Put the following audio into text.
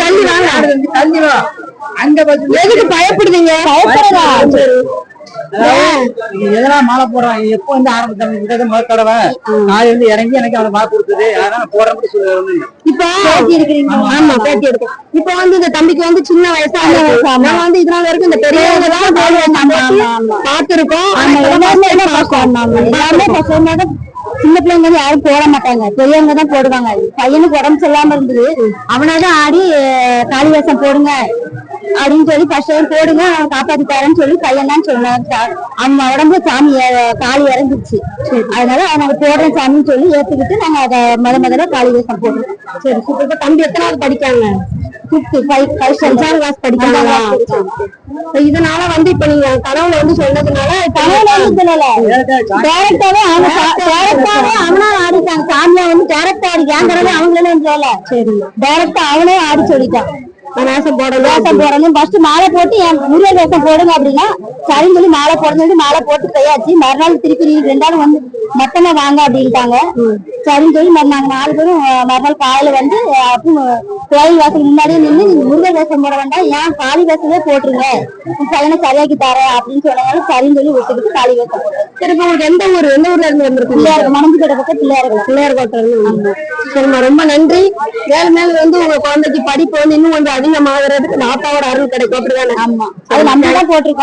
தள்ளி வாங்க, தள்ளி வா. அங்க எதுக்கு பயப்படுறீங்க? பயப்படுறதா? எதெல்லாம் மாலை போடுறான் எப்ப வந்து ஆரம்பிச்சாங்க முதல் தடவை நான் வந்து இறங்கி எனக்கு அவனை மாலை கொடுத்தது அதனால போறேன் சொல்லி இப்ப பேட்டி எடுக்கிறீங்க. ஆமா பேட்டி எடுக்க. இப்ப வந்து இந்த தம்பிக்கு வந்து சின்ன வயசா நம்ம வந்து இதனால வரைக்கும் இந்த பெரியவங்க தான் பாத்துருக்கோம். எல்லாமே பசங்க சின்ன பிள்ளைங்க வந்து யாரும் போட மாட்டாங்க, பெரியவங்க தான் போடுவாங்க. பையனுக்கு உடம்பு சரியில்லாம இருந்தது, அவனாதான் ஆடி காளிவேஷம் போடுங்க அப்படின்னு சொல்லி ஃபர்ஸ்ட் போடுங்க காப்பாத்தி தரேன்னு சொல்லி பையன் தான் சொன்னாங்க. அவன் உடம்புல சாமி காளி இறந்துச்சு, அதனால நாங்க போடுறோம் சாமின்னு சொல்லி ஏத்துக்கிட்டு நாங்க அதை முதல்ல காளிவேஷம் போடுறோம். சரி சூப்பர். தம்பி எத்தனாவது படிக்காங்க? இதனால வந்து இப்ப நீங்க கனவுல வந்து சொன்னதுனால கனவுல வந்து சொல்லல, டேரக்டாவே அவனா ஆடிட்டாங்க. சாமியா வந்து டேரக்டா ஆடிக்காங்கிறத அவங்களே சொல்லல. சரி டேரக்டா அவனே ஆடி சொல்லிட்டான் வேஷம் போடணும். ஃபர்ஸ்ட் மாலை போட்டு என் முருகன் வேஷம் போடுங்க அப்படின்னா சரின்னு சொல்லி மாலை போடணும். மாலை போட்டு கையாச்சு. மறுநாள் திருப்பி 2 நாள் வந்து மொத்தமா வாங்க அப்படின்ட்டாங்க. சரின்னு சொல்லி நாங்க 4 பேரும் மறுநாள் காலையில வந்து கோயில் வாசல் முன்னாடியே நின்று நீங்க முருகன் வேஷம் போட வேண்டாம், ஏன் காளி வேஷமே போட்டுருங்க, பையனை சரியாக்கி தரேன் அப்படின்னு சொன்னதால சரின்னு சொல்லி விட்டுக்கிட்டு காளி வேஷம் போட்டேன். சரி உங்களுக்கு எந்த ஊர்ல இருந்து வந்திருக்கு? பிள்ளையார் மணந்து கிட்ட பக்கம் பிள்ளையார் கோட்டை. சரிம்மா ரொம்ப நன்றி. மேல மேல வந்து உங்க குழந்தைக்கு படிப்பு வந்து இன்னும் கொஞ்சம் அதிகமாகிறதுக்கு நாட்டாவோட அருள் கிடைக்கும் அப்படிதானே? ஆமா, அது நம்ம தான் போட்டிருக்கோம்.